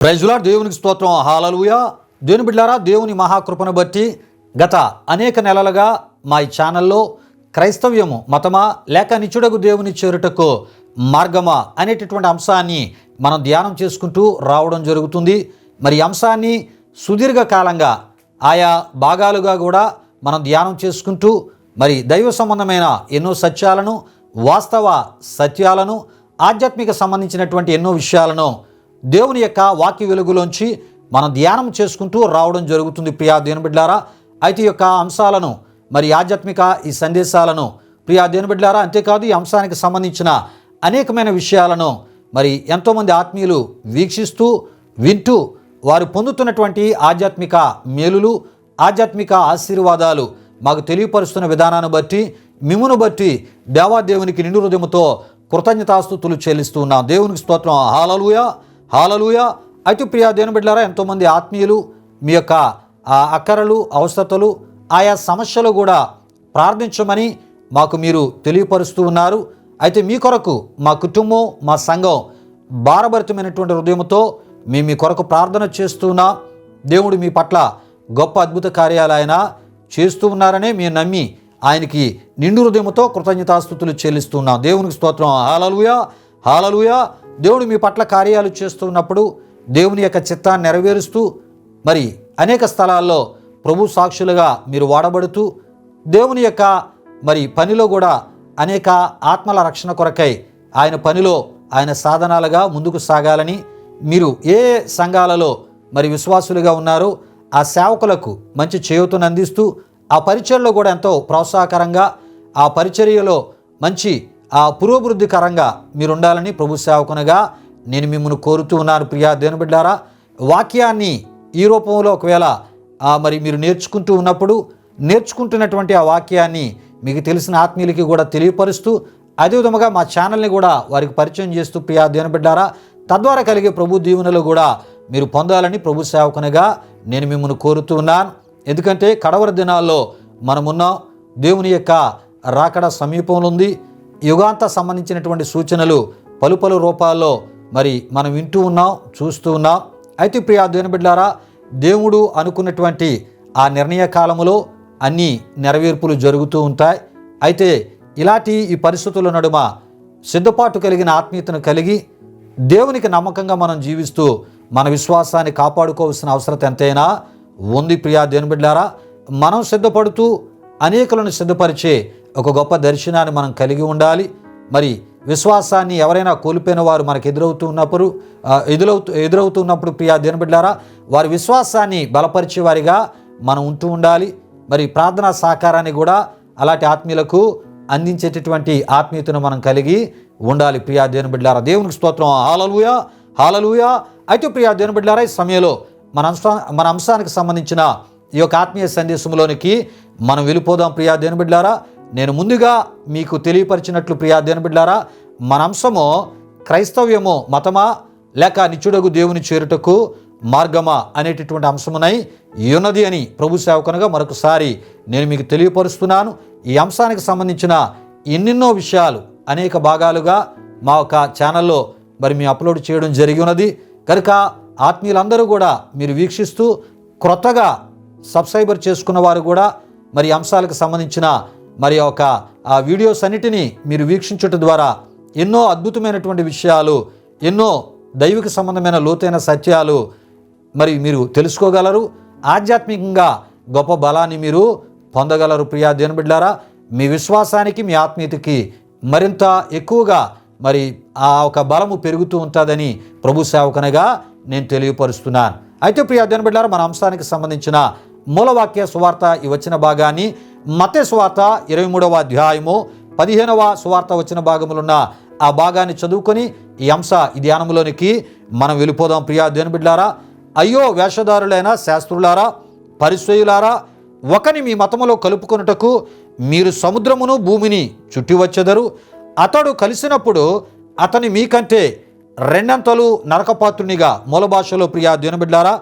Praise lord. దేవునికి స్తోత్రం. హల్లెలూయా. దేవుని బిడ్డలారా, దేవుని మహాకృపను బట్టి గత అనేక నెలలుగా మా ఈ ఛానల్లో క్రైస్తవ్యము మతమా లేక నిత్యుడగు దేవుని చేరుటకు మార్గమా అనేటటువంటి అంశాన్ని మనం ధ్యానం చేసుకుంటూ రావడం జరుగుతుంది. మరి ఈ అంశాన్ని సుదీర్ఘకాలంగా ఆయా భాగాలుగా కూడా మనం ధ్యానం చేసుకుంటూ మరి దైవ సంబంధమైన ఎన్నో సత్యాలను, వాస్తవ సత్యాలను, ఆధ్యాత్మిక సంబంధించినటువంటి ఎన్నో విషయాలను దేవుని యొక్క వాక్య వెలుగులోంచి మనం ధ్యానం చేసుకుంటూ రావడం జరుగుతుంది. ప్రియా దేవుని బిడ్డలారా, అయితే ఈ యొక్క అంశాలను మరి ఆధ్యాత్మిక ఈ సందేశాలను ప్రియా దేవుని బిడ్డలారా, అంతేకాదు ఈ అంశానికి సంబంధించిన అనేకమైన విషయాలను మరి ఎంతోమంది ఆత్మీయులు వీక్షిస్తూ వింటూ వారు పొందుతున్నటువంటి ఆధ్యాత్మిక మేలులు, ఆధ్యాత్మిక ఆశీర్వాదాలు మాకు తెలియపరుస్తున్న విధానాన్ని బట్టి మిమ్మును బట్టి దేవాదేవునికి నిండు హృదయముతో కృతజ్ఞతాస్తుతులు చెల్లిస్తూ ఉన్నాం. దేవునికి స్తోత్రం. హల్లెలూయా, హల్లెలూయా. అయితే ప్రియా దేవుని బిడ్డలారా, ఎంతోమంది ఆత్మీయులు మీ యొక్క అక్కరలు, అవసరతలు, ఆయా సమస్యలు కూడా ప్రార్థించమని మాకు మీరు తెలియపరుస్తూ ఉన్నారు. అయితే మీ కొరకు మా కుటుంబం, మా సంఘం భారభరితమైనటువంటి హృదయంతో మేము మీ కొరకు ప్రార్థన చేస్తున్నాం. దేవుడు మీ పట్ల గొప్ప అద్భుత కార్యాలు ఆయన చేస్తూ ఉన్నారనే మేము నమ్మి ఆయనకి నిండు హృదయంతో కృతజ్ఞతాస్తుతులు చెల్లిస్తున్నాం. దేవునికి స్తోత్రం. హల్లెలూయా, హల్లెలూయా. దేవుడు మీ పట్ల కార్యాలు చేస్తున్నప్పుడు దేవుని యొక్క చిత్తాన్ని నెరవేరుస్తూ మరి అనేక స్థలాల్లో ప్రభు సాక్షులుగా మీరు వాడబడుతూ దేవుని యొక్క మరి పనిలో కూడా అనేక ఆత్మల రక్షణ కొరకై ఆయన పనిలో ఆయన సాధనాలుగా ముందుకు సాగాలని మీరు ఏ సంఘాలలో మరి విశ్వాసులుగా ఉన్నారో ఆ సేవకులకు మంచి చేయూతను అందిస్తూ ఆ పరిచర్యలో కూడా ఎంతో ప్రోత్సాహకరంగా ఆ పరిచర్యలో మంచి ఆ పురోభివృద్ధికరంగా మీరు ఉండాలని ప్రభు సేవకునిగా నేను మిమ్మల్ని కోరుతూ ఉన్నాను. ప్రియా దేవుని బిడ్డలారా, వాక్యాన్ని ఈ రూపంలో ఒకవేళ మరి మీరు నేర్చుకుంటున్నటువంటి ఆ వాక్యాన్ని మీకు తెలిసిన ఆత్మీయులకి కూడా తెలియపరుస్తూ అదేవిధముగా మా ఛానల్ని కూడా వారికి పరిచయం చేస్తూ ప్రియా దేవుని బిడ్డలారా, తద్వారా కలిగే ప్రభు దీవెనలు కూడా మీరు పొందాలని ప్రభు సేవకునిగా నేను మిమ్మల్ని కోరుతూ ఉన్నాను. ఎందుకంటే కడవరి దినాల్లో మనమున్నాం. దేవుని యొక్క రాకడ సమీపంలో ఉంది. యుగాంత సంబంధించినటువంటి సూచనలు పలు రూపాల్లో మరి మనం వింటూ ఉన్నాం, చూస్తూ ఉన్నాం. అయితే ప్రియా దేవుని బిడ్డలారా, దేవుడు అనుకున్నటువంటి ఆ నిర్ణయ కాలములో అన్ని నెరవేర్పులు జరుగుతూ ఉంటాయి. అయితే ఇలాంటి ఈ పరిస్థితుల నడుమ సిద్ధపాటు కలిగిన ఆత్మీయతను కలిగి దేవునికి నమ్మకంగా మనం జీవిస్తూ మన విశ్వాసాన్ని కాపాడుకోవాల్సిన అవసరం ఎంతైనా ఉంది. ప్రియా దేవుని బిడ్డలారా, మనం సిద్ధపడుతూ అనేకులను సిద్ధపరిచే ఒక గొప్ప దర్శనాన్ని మనం కలిగి ఉండాలి. మరి విశ్వాసాన్ని ఎవరైనా కోల్పోయిన వారు మనకు ఎదురవుతున్నప్పుడు ప్రియా దేవుని బిడ్డలారా, వారి విశ్వాసాన్ని బలపరిచే వారిగా మనం ఉంటూ ఉండాలి. మరి ప్రార్థనా సహకారాన్ని కూడా అలాంటి ఆత్మీయులకు అందించేటటువంటి ఆత్మీయతను మనం కలిగి ఉండాలి. ప్రియా దేవుని బిడ్డలారా, దేవునికి స్తోత్రం. హల్లెలూయా, హల్లెలూయా. అయితే ప్రియా దేవుని బిడ్డలారా, ఈ సమయంలో మన అంశానికి సంబంధించిన ఈ యొక్క ఆత్మీయ సందేశంలోనికి మనం వెళ్ళిపోదాం. ప్రియా దేవుని బిడ్డలారా, నేను ముందుగా మీకు తెలియపరిచినట్లు ప్రియా దేవుని బిడ్డలారా, మన అంశము క్రైస్తవ్యము మతమా లేక నిత్యుడగు దేవుని చేరుటకు మార్గమా అనేటటువంటి అంశమునై ఉన్నది అని ప్రభు సేవకునిగా మరొకసారి నేను మీకు తెలియపరుస్తున్నాను. ఈ అంశానికి సంబంధించిన ఎన్నెన్నో విషయాలు అనేక భాగాలుగా మా యొక్క ఛానల్లో మరి మేము అప్లోడ్ చేయడం జరిగి ఉన్నది. కనుక ఆత్మీయులందరూ కూడా మీరు వీక్షిస్తూ క్రొత్తగా సబ్స్క్రైబర్ చేసుకున్న వారు కూడా మరి అంశాలకు సంబంధించిన మరి ఒక ఆ వీడియోస్ అన్నిటినీ మీరు వీక్షించడం ద్వారా ఎన్నో అద్భుతమైనటువంటి విషయాలు, ఎన్నో దైవిక సంబంధమైన లోతైన సత్యాలు మరి మీరు తెలుసుకోగలరు. ఆధ్యాత్మికంగా గొప్ప బలాన్ని మీరు పొందగలరు. ప్రియా దేవుని బిడ్డలారా, మీ విశ్వాసానికి, మీ ఆత్మీయతకి మరింత ఎక్కువగా మరి ఆ ఒక బలము పెరుగుతూ ఉంటుందని ప్రభు సేవకునిగా నేను తెలియపరుస్తున్నాను. అయితే ప్రియా దేవుని బిడ్డలారా, మన అంశానికి సంబంధించిన మూలవాక్య సువార్త ఈ వచ్చిన భాగాన్ని మత్తయి సువార్త 23వ అధ్యాయము 15వ సువార్త వచ్చిన భాగములున్న ఆ భాగాన్ని చదువుకొని ఈ ధ్యానంలోనికి మనం వెళ్ళిపోదాం. ప్రియా దేవుని బిడ్డలారా, అయ్యో వేషధారులైన శాస్త్రులారా, పరిసయ్యులారా, ఒకని మీ మతములో కలుపుకొనుటకు మీరు సముద్రమును భూమిని చుట్టి వచ్చెదరు. అతడు కలిసినప్పుడు అతని మీకంటే రెండంతలు నరకపాత్రునిగా, మూల భాషలో ప్రియా దేవుని బిడ్డలారా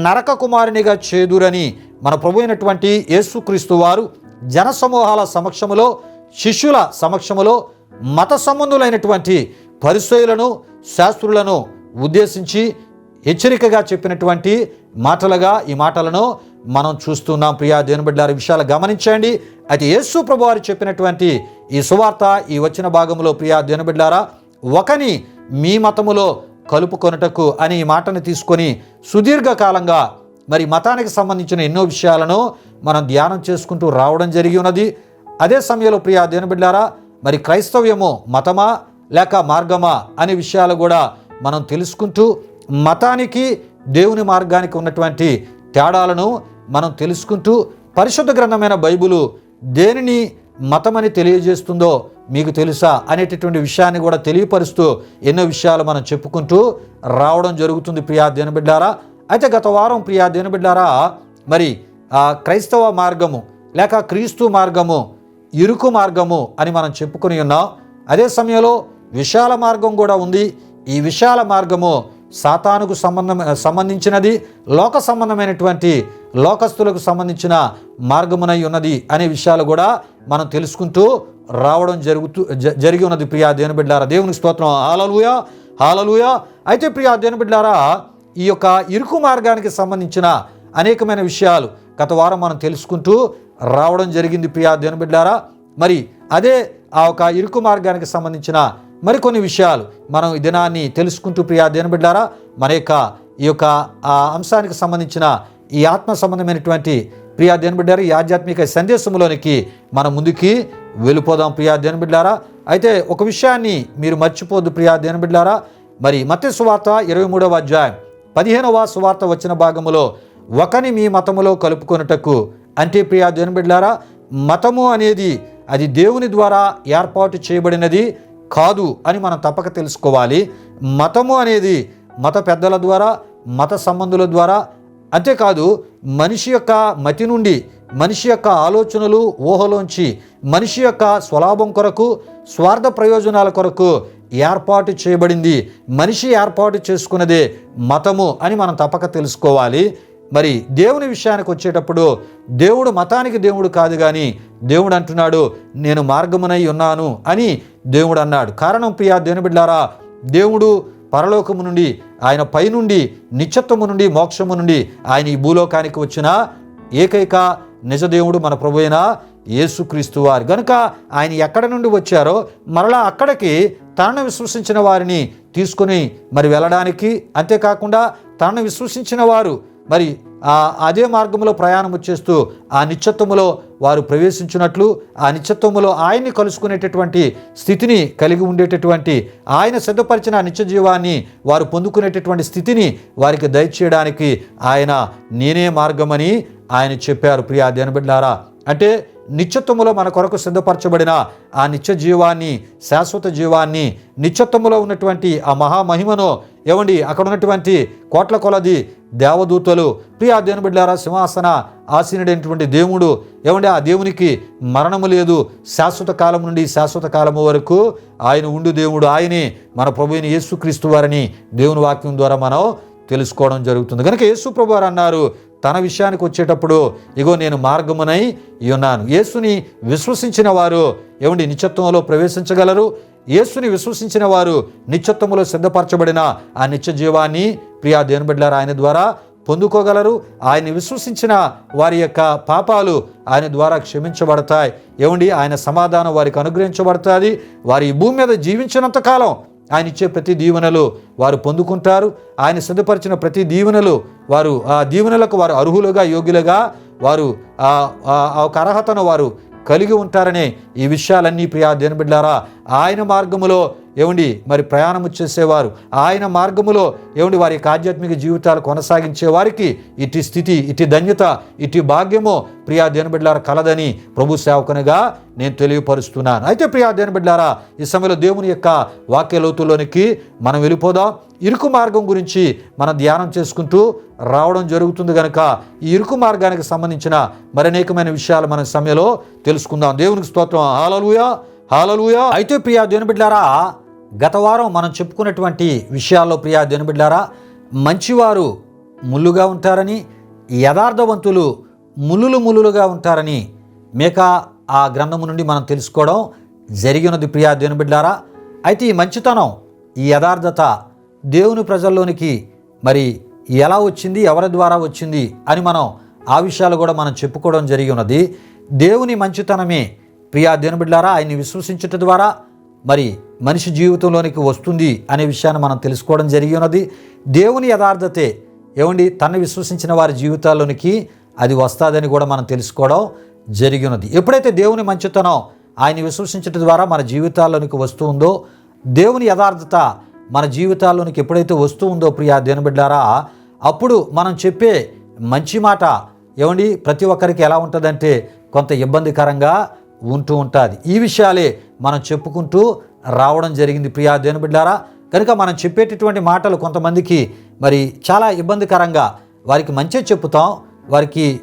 నరక కుమారునిగా చేదురని మన ప్రభు అయినటువంటి యేసుక్రీస్తు వారు జనసమూహాల సమక్షములో, శిష్యుల సమక్షములో మత సంబంధులైనటువంటి పరిసయ్యులను, శాస్త్రులను ఉద్దేశించి హెచ్చరికగా చెప్పినటువంటి మాటలుగా ఈ మాటలను మనం చూస్తున్నాం. ప్రియా దేవుని బిడ్డలారా, విషయాలు గమనించండి. అయితే యేసు ప్రభువారు చెప్పినటువంటి ఈ సువార్త ఈ వచ్చిన భాగంలో ప్రియా దేవుని బిడ్డలారా, ఒకని మీ మతములో కలుపుకొనుటకు అని ఈ మాటను తీసుకొని సుదీర్ఘకాలంగా మరి మతానికి సంబంధించిన ఎన్నో విషయాలను మనం ధ్యానం చేసుకుంటూ రావడం జరిగి ఉన్నది. అదే సమయంలో ప్రియా దేవుని బిడ్డలారా, మరి క్రైస్తవ్యము మతమా లేక మార్గమా అనే విషయాలు కూడా మనం తెలుసుకుంటూ మతానికి దేవుని మార్గానికి ఉన్నటువంటి తేడాలను మనం తెలుసుకుంటూ పరిశుద్ధ గ్రంథమైన బైబిలు దేనిని మతమని తెలియజేస్తుందో మీకు తెలుసా అనేటటువంటి విషయాన్ని కూడా తెలియపరుస్తూ ఎన్నో విషయాలు మనం చెప్పుకుంటూ రావడం జరుగుతుంది ప్రియా దేవుని బిడ్డలారా. అయితే గత వారం ప్రియా దేవుని బిడ్డలారా, మరి క్రైస్తవ మార్గము లేక క్రీస్తు మార్గము ఇరుకు మార్గము అని మనం చెప్పుకొని ఉన్నాం. అదే సమయంలో విశాల మార్గం కూడా ఉంది. ఈ విశాల మార్గము సాతానుకు సంబంధించినది, లోక సంబంధమైనటువంటి లోకస్తులకు సంబంధించిన మార్గమునై ఉన్నది అనే విషయాలు కూడా మనం తెలుసుకుంటూ రావడం జరిగి ఉన్నది ప్రియా దేవుని బిడ్డలారా. దేవునికి స్తోత్రం. హల్లెలూయా, హల్లెలూయా. అయితే ప్రియా దేవుని బిడ్డలారా, ఈ యొక్క ఇరుకు మార్గానికి సంబంధించిన అనేకమైన విషయాలు గత వారం మనం తెలుసుకుంటూ రావడం జరిగింది ప్రియా దేవుని బిడ్డలారా. మరి అదే ఆ ఒక ఇరుకు మార్గానికి సంబంధించిన మరికొన్ని విషయాలు మనం ఈ దినాన్ని తెలుసుకుంటూ ప్రియా దేవుని బిడ్డలారా, మన ఈ యొక్క అంశానికి సంబంధించిన ఈ ఆత్మ సంబంధమైనటువంటి ప్రియా దేవుని బిడ్డలారా, ఈ ఆధ్యాత్మిక సందేశంలోనికి మనం ముందుకి వెళ్ళిపోదాం ప్రియా దేవుని బిడ్డలారా. అయితే ఒక విషయాన్ని మీరు మర్చిపోద్దు ప్రియా దేవుని బిడ్డలారా. మరి మత్తయి సువార్త 23వ అధ్యాయం 15వ సువార్త వచ్చిన భాగములో ఒకని మీ మతములో కలుపుకొనుటకు అంటే ప్రియా దేవుని బిడ్డలారా, మతము అనేది అది దేవుని ద్వారా ఏర్పాటు చేయబడినది కాదు అని మనం తప్పక తెలుసుకోవాలి. మతము అనేది మత పెద్దల ద్వారా, మత సంబంధుల ద్వారా, అంతేకాదు మనిషి యొక్క మతి నుండి, మనిషి యొక్క ఆలోచనలు ఊహలోంచి, మనిషి యొక్క స్వలాభం కొరకు, స్వార్థ ప్రయోజనాల కొరకు ఏర్పాటు చేయబడింది. మనిషి ఏర్పాటు చేసుకున్నదే మతము అని మనం తప్పక తెలుసుకోవాలి. మరి దేవుని విషయానికి వచ్చేటప్పుడు దేవుడు మతానికి దేవుడు కాదు, కానీ దేవుడు అంటున్నాడు నేను మార్గమునై ఉన్నాను అని దేవుడు అన్నాడు. కారణం ప్రియా దేవుని బిడ్డలారా, దేవుడు పరలోకము నుండి, ఆయన పైనుండి, నిత్యత్వము నుండి, మోక్షము నుండి ఆయన ఈ భూలోకానికి వచ్చిన ఏకైక నిజదేవుడు మన ప్రభువైన యేసుక్రీస్తు వారు. కనుక ఆయన ఎక్కడ నుండి వచ్చారో మరలా అక్కడికి తనను విశ్వసించిన వారిని తీసుకుని మరి వెళ్ళడానికి, అంతేకాకుండా తనను విశ్వసించిన వారు మరి అదే మార్గంలో ప్రయాణం చేస్తూ ఆ నిత్యత్వములో వారు ప్రవేశించినట్లు, ఆ నిత్యత్వములో ఆయన్ని కలుసుకునేటటువంటి స్థితిని కలిగి ఉండేటటువంటి, ఆయన సిద్ధపరిచిన నిత్య జీవాన్ని వారు పొందుకునేటటువంటి స్థితిని వారికి దయచేయడానికి ఆయన నేనే మార్గమని ఆయన చెప్పారు ప్రియా దేవుని బిడ్డలారా. అంటే నిత్యత్వములో మన కొరకు సిద్ధపరచబడిన ఆ నిత్య జీవాన్ని, శాశ్వత జీవాన్ని, నిత్యత్వములో ఉన్నటువంటి ఆ మహామహిమను ఏమండి అక్కడ ఉన్నటువంటి కోట్ల కొలది దేవదూతలు ప్రియా దేవుని బిడ్డలారా, సింహాసన ఆసీనుడైనటువంటి దేవుడు ఏమండి ఆ దేవునికి మరణము లేదు. శాశ్వత కాలం నుండి శాశ్వత కాలము వరకు ఆయన ఉండు దేవుడు, ఆయనే మన ప్రభువైన యేసుక్రీస్తు వారిని దేవుని వాక్యం ద్వారా మనం తెలుసుకోవడం జరుగుతుంది. కనుక యేసు ప్రభు వారు అన్నారు తన విషయానికి వచ్చేటప్పుడు, ఇగో నేను మార్గమునై ఉన్నాను. యేసుని విశ్వసించిన వారు ఏమండి నిత్యత్వంలో ప్రవేశించగలరు. యేసుని విశ్వసించిన వారు నిత్యత్వములో సిద్ధపరచబడిన ఆ నిత్య జీవాన్ని ప్రియా దేవుని బిడ్డలారా ఆయన ద్వారా పొందుకోగలరు. ఆయన్ని విశ్వసించిన వారి యొక్క పాపాలు ఆయన ద్వారా క్షమించబడతాయి. ఏమండి ఆయన సమాధానం వారికి అనుగ్రహించబడుతుంది. వారి ఈ భూమి మీద జీవించినంత కాలం ఆయన ఇచ్చే ప్రతి దీవెనలు వారు పొందుకుంటారు. ఆయన సిద్ధపరిచిన ప్రతి దీవెనలు వారు ఆ దీవెనలకు వారు అర్హులుగా, యోగ్యులుగా వారు ఒక అర్హతను వారు కలిగి ఉంటారనే ఈ విషయాలన్నీ ప్రియా దేవుని బిడ్డలారా ఆయన మార్గములో ఏమండి మరి ప్రయాణము చేసేవారు, ఆయన మార్గములో ఏమండి వారి యొక్క ఆధ్యాత్మిక జీవితాలు కొనసాగించే వారికి ఇటు స్థితి, ఇటు ధన్యత, ఇటు భాగ్యము ప్రియా దేవుని బిడ్డలారా కలదని ప్రభు సేవకునిగా నేను తెలియపరుస్తున్నాను. అయితే ప్రియా దేవుని బిడ్డలారా ఈ సమయంలో దేవుని యొక్క వాక్య లోతుల్లోనికి మనం వెళ్ళిపోదాం. ఇరుకు మార్గం గురించి మనం ధ్యానం చేసుకుంటూ రావడం జరుగుతుంది. కనుక ఈ ఇరుకు మార్గానికి సంబంధించిన మరనేకమైన విషయాలు మన సమయంలో తెలుసుకుందాం. దేవునికి స్తోత్రం. హల్లెలూయా, హల్లెలూయా. అయితే ప్రియా దేవుని బిడ్డలారా గత వారం మనం చెప్పుకున్నటువంటి విషయాల్లో ప్రియా దేవుని బిడ్డలారా మంచివారు ముళ్ళుగా ఉంటారని, యథార్థవంతులు ముళ్ళులుగా ఉంటారని ఆ గ్రంథము నుండి మనం తెలుసుకోవడం జరిగినది ప్రియా దేవుని బిడ్డలారా. అయితే ఈ మంచితనం, ఈ యథార్థత దేవుని ప్రజల్లోనికి మరి ఎలా వచ్చింది, ఎవరి ద్వారా వచ్చింది అని మనం ఆ విషయాలు కూడా మనం చెప్పుకోవడం జరిగి ఉన్నది. దేవుని మంచితనమే ప్రియా దేవుని బిడ్డలారా ఆయన్ని విశ్వసించుట ద్వారా మరి మనిషి జీవితంలోనికి వస్తుంది అనే విషయాన్ని మనం తెలుసుకోవడం జరిగి ఉన్నది. దేవుని యథార్థతే తన్ను విశ్వసించిన వారి జీవితాల్లోనికి అది వస్తుందని కూడా మనం తెలుసుకోవడం జరిగి ఉన్నది. ఎప్పుడైతే దేవుని మంచితనం ఆయన్ని విశ్వసించడం ద్వారా మన జీవితాల్లోనికి వస్తూ ఉందో, దేవుని యథార్థత మన జీవితాల్లోనికి ఎప్పుడైతే వస్తూ ఉందో ప్రియా దేవుని బిడ్డలారా, అప్పుడు మనం చెప్పే మంచి మాట ప్రతి ఒక్కరికి ఎలా ఉంటుందంటే కొంత ఇబ్బందికరంగా ఉంటూ ఉంటుంది. ఈ విషయాలే మనం చెప్పుకుంటూ రావడం జరిగింది ప్రియా దేవుని బిడ్డలారా. కనుక మనం చెప్పేటటువంటి మాటలు కొంతమందికి మరి చాలా ఇబ్బందికరంగా, వారికి మంచి చెప్పుతాం,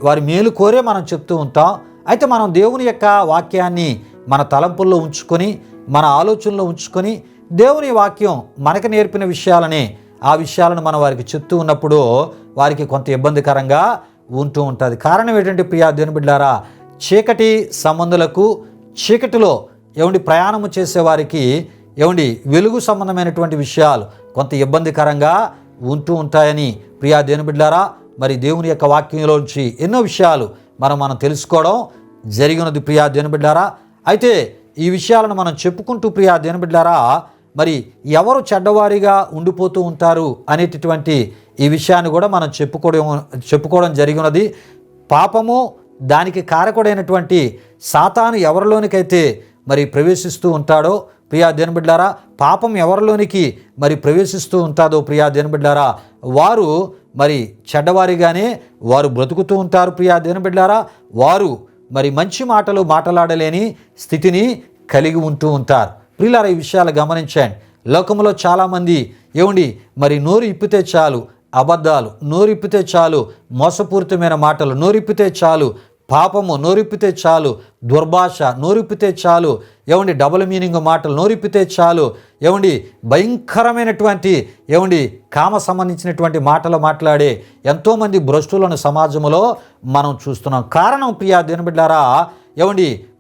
వారి మేలు కోరే మనం చెప్తూ ఉంటాం. అయితే మనం దేవుని యొక్క వాక్యాన్ని మన తలంపుల్లో ఉంచుకొని, మన ఆలోచనలో ఉంచుకొని, దేవుని వాక్యం మనకు నేర్పిన విషయాలని, ఆ విషయాలను మనం వారికి చెప్తూ ఉన్నప్పుడు వారికి కొంత ఇబ్బందికరంగా ఉంటూ ఉంటుంది. కారణం ఏంటంటే ప్రియా దేవుని బిడ్డలారా, చీకటి సంబంధులకు, చీకటిలో ప్రయాణము చేసేవారికి వెలుగు సంబంధమైనటువంటి విషయాలు కొంత ఇబ్బందికరంగా ఉంటూ ఉంటాయని ప్రియా దేవుని బిడ్డలారా, మరి దేవుని యొక్క వాక్యంలోంచి ఎన్నో విషయాలు మనం తెలుసుకోవడం జరిగినది ప్రియా దేవుని బిడ్డలారా. అయితే ఈ విషయాలను మనం చెప్పుకుంటూ ప్రియా దేవుని బిడ్డలారా, మరి ఎవరు చెడ్డవారిగా ఉండిపోతూ ఉంటారు అనేటటువంటి ఈ విషయాన్ని కూడా మనం చెప్పుకోవడం జరిగినది. పాపము దానికి కారకుడైనటువంటి సాతాను ఎవరిలోనికైతే మరి ప్రవేశిస్తూ ఉంటాడో ప్రియా దేవుని బిడ్డలారా, పాపం ఎవరిలోనికి మరి ప్రవేశిస్తూ ఉంటుందో ప్రియా దేవుని బిడ్డలారా, వారు మరి చెడ్డవారిగానే వారు బ్రతుకుతూ ఉంటారు ప్రియా దేవుని బిడ్డలారా. వారు మరి మంచి మాటలు మాట్లాడలేని స్థితిని కలిగి ఉంటూ ఉంటారు. ప్రియులారా, ఈ విషయాలు గమనించండి. లోకంలో చాలామంది మరి నోరు ఇప్పితే చాలు అబద్ధాలు, నోరిప్పితే చాలు మోసపూరితమైన మాటలు, నోరిప్పితే చాలు పాపము, నోరిప్పితే చాలు దుర్భాష, నోరిప్పితే చాలు డబుల్ మీనింగ్ మాటలు, నోరిప్పితే చాలు భయంకరమైనటువంటి కామ సంబంధించినటువంటి మాటలు మాట్లాడే ఎంతోమంది భ్రష్టులను సమాజంలో మనం చూస్తున్నాం. కారణం ప్రియా దేవుని బిడ్డలారా,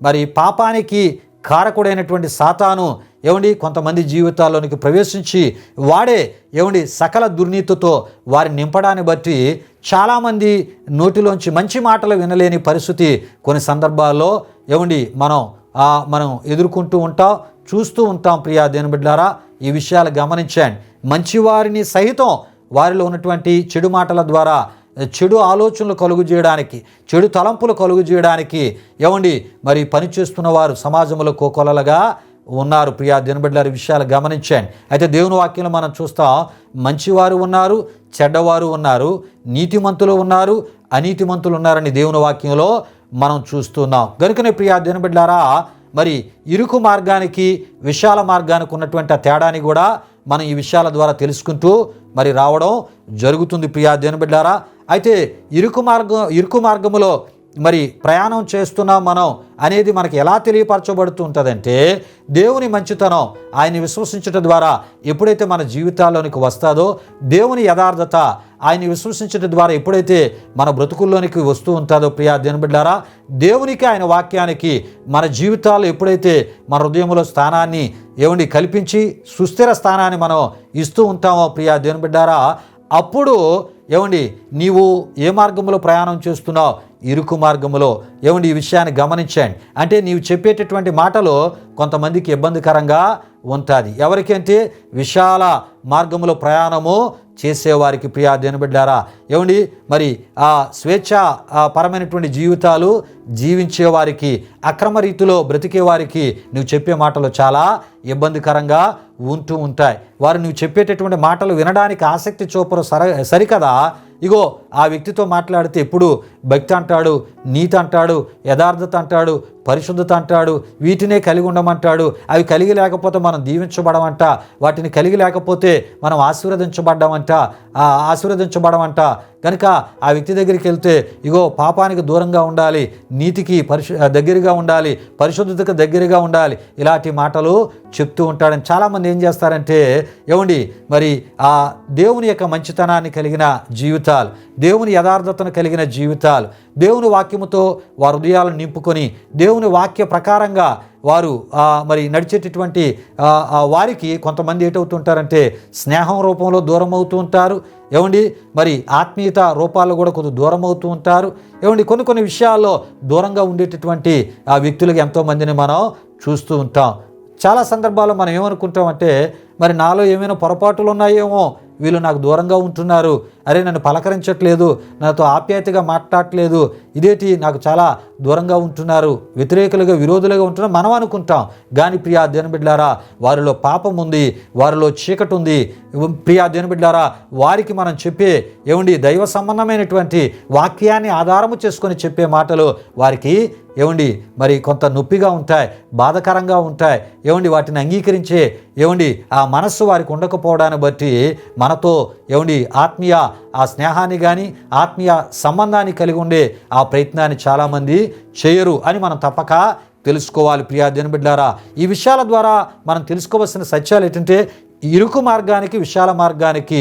మరి పాపానికి కారకుడైనటువంటి సాతాను కొంతమంది జీవితాల్లోనికి ప్రవేశించి వాడే సకల దుర్నీతితో వారిని నింపడాన్ని బట్టి చాలామంది నోటిలోంచి మంచి మాటలు వినలేని పరిస్థితి కొన్ని సందర్భాల్లో మనం ఎదుర్కొంటూ ఉంటాం, చూస్తూ ఉంటాం ప్రియా దేవుని బిడ్డలారా. ఈ విషయాలు గమనించండి. మంచివారిని సహితం వారిలో ఉన్నటువంటి చెడు మాటల ద్వారా చెడు ఆలోచనలు కలుగు చేయడానికి, చెడు తలంపులు కలుగు చేయడానికి మరి పనిచేస్తున్న వారు సమాజంలో కోకొలలుగా ఉన్నారు ప్రియా దేవుని బిడ్డలారా. విషయాలు గమనించండి. అయితే దేవుని వాక్యంలో మనం చూస్తాం, మంచివారు ఉన్నారు, చెడ్డవారు ఉన్నారు, నీతిమంతులు ఉన్నారు, అనీతిమంతులు ఉన్నారని దేవుని వాక్యంలో మనం చూస్తున్నాం. కనుకనే ప్రియా దేవుని బిడ్డలారా, మరి ఇరుకు మార్గానికి విశాల మార్గానికి ఉన్నటువంటి ఆ తేడాని కూడా మనం ఈ విషయాల ద్వారా తెలుసుకుంటూ మరి రావడం జరుగుతుంది ప్రియా దేవుని బిడ్డలారా. అయితే ఇరుకు మార్గములో మరి ప్రయాణం చేస్తున్నాం మనం అనేది మనకి ఎలా తెలియపరచబడుతూ ఉంటుందంటే, దేవుని మంచితనం ఆయన్ని విశ్వసించడం ద్వారా ఎప్పుడైతే మన జీవితాల్లోనికి వస్తుందో, దేవుని యథార్థత ఆయన్ని విశ్వసించడం ద్వారా ఎప్పుడైతే మన బ్రతుకుల్లోనికి వస్తూ ఉంటుందో ప్రియా దేవుని బిడ్డలారా, దేవునికి ఆయన వాక్యానికి మన జీవితాల్లో ఎప్పుడైతే మన హృదయంలో స్థానాన్ని కల్పించి సుస్థిర స్థానాన్ని మనం ఇస్తూ ఉంటామో ప్రియా దేవుని బిడ్డలారా, అప్పుడు నీవు ఏ మార్గంలో ప్రయాణం చేస్తున్నావు? ఇరుకు మార్గములో. ఈ విషయాన్ని గమనించండి. అంటే నీవు చెప్పేటటువంటి మాటలు కొంతమందికి ఇబ్బందికరంగా ఉంటుంది. ఎవరికంటే విశాల మార్గములో ప్రయాణము చేసేవారికి ప్రియా దేవుని బిడ్డలారా, మరి ఆ స్వేచ్ఛ పరమైనటువంటి జీవితాలు జీవించేవారికి, అక్రమ రీతిలో బ్రతికే వారికి నువ్వు చెప్పే మాటలు చాలా ఇబ్బందికరంగా ఉంటూ ఉంటాయి. వారు నువ్వు చెప్పేటటువంటి మాటలు వినడానికి ఆసక్తి చూపరు సరికదా. ఇగో ఆ వ్యక్తితో మాట్లాడితే ఎప్పుడు భక్తి అంటాడు, నీతి అంటాడు, యథార్థత అంటాడు, పరిశుద్ధత అంటాడు, వీటినే కలిగి ఉండమంటాడు. అవి కలిగి లేకపోతే మనం దీవించబడమంట, వాటిని కలిగి లేకపోతే మనం ఆశీర్వదించబడమంట. కనుక ఆ వ్యక్తి దగ్గరికి వెళ్తే ఇగో పాపానికి దూరంగా ఉండాలి, నీతికి దగ్గరగా ఉండాలి, పరిశుద్ధతకు దగ్గరగా ఉండాలి, ఇలాంటి మాటలు చెప్తూ ఉంటాడని చాలామంది ఏం చేస్తారంటే మరి ఆ దేవుని యొక్క మంచితనాన్ని కలిగిన జీవితాలు, దేవుని యథార్థతను కలిగిన జీవితాలు, దేవుని వాక్యముతో వారి హృదయాలను నింపుకొని దేవుని వాక్య ప్రకారంగా వారు మరి నడిచేటటువంటి వారికి కొంతమంది ఏటవుతుంటారంటే స్నేహం రూపంలో దూరం అవుతూ ఉంటారు. ఏమండి, మరి ఆత్మీయత రూపాల్లో కూడా కొద్దిగా దూరం అవుతూ ఉంటారు. ఏమండి, కొన్ని విషయాల్లో దూరంగా ఉండేటటువంటి ఆ వ్యక్తులకు ఎంతోమందిని మనం చూస్తూ ఉంటాం. చాలా సందర్భాల్లో మనం ఏమనుకుంటామంటే, మరి నాలో ఏమైనా పొరపాటులు ఉన్నాయేమో, వీళ్ళు నాకు దూరంగా ఉంటున్నారు, అరే నన్ను పలకరించట్లేదు, నాతో ఆప్యాయతగా మాట్లాడట్లేదు, ఇదేంటి నాకు చాలా దూరంగా ఉంటున్నారు, వ్యతిరేకులుగా విరోధులుగా ఉంటున్నారు మనం అనుకుంటాం. కానీ ప్రియా దేవుని బిడ్డలారా, వారిలో పాపం ఉంది, వారిలో చీకటి ఉంది. ప్రియా దేవుని బిడ్డలారా, వారికి మనం చెప్పే దైవ సంబంధమైనటువంటి వాక్యాన్ని ఆధారము చేసుకొని చెప్పే మాటలు వారికి మరి కొంత నొప్పిగా ఉంటాయి, బాధకరంగా ఉంటాయి. వాటిని అంగీకరించే ఆ మనస్సు వారికి ఉండకపోవడాన్ని బట్టి మనతో ఆత్మీయ ఆ స్నేహాన్ని కానీ ఆత్మీయ సంబంధాన్ని కలిగి ఉండే ఆ ప్రయత్నాన్ని చాలామంది చేయరు అని మనం తప్పక తెలుసుకోవాలి. ప్రియా దేవుని బిడ్డలారా, ఈ విషయాల ద్వారా మనం తెలుసుకోవాల్సిన సత్యాలు ఏంటంటే, ఇరుకు మార్గానికి విశాల మార్గానికి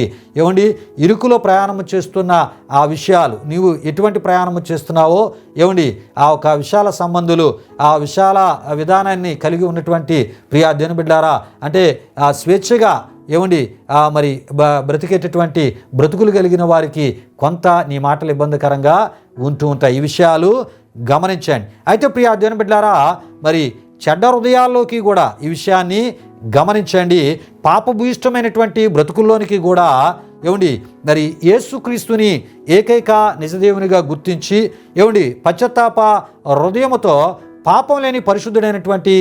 ఇరుకులో ప్రయాణం చేస్తున్న ఆ విషయాలు, నీవు ఎటువంటి ప్రయాణం చేస్తున్నావో ఆ ఒక విశాల సంబంధులు, ఆ విశాల విధానాన్ని కలిగి ఉన్నటువంటి ప్రియా దేవుని బిడ్డలారా, అంటే ఆ స్వేచ్ఛగా మరి బ్రతికేటటువంటి బ్రతుకులు కలిగిన వారికి కొంత నీ మాటలు ఇబ్బందికరంగా ఉంటూ ఉంటాయి. ఈ విషయాలు గమనించండి. అయితే ప్రియా దేవుని బిడ్డలారా, మరి చెడ్డ హృదయాల్లోకి కూడా ఈ విషయాన్ని గమనించండి. పాపభూయిష్టమైనటువంటి బ్రతుకుల్లోనికి కూడా మరి యేసుక్రీస్తుని ఏకైక నిజదేవునిగా గుర్తించి పశ్చాత్తాప హృదయముతో పాపం లేని పరిశుద్ధుడైనటువంటి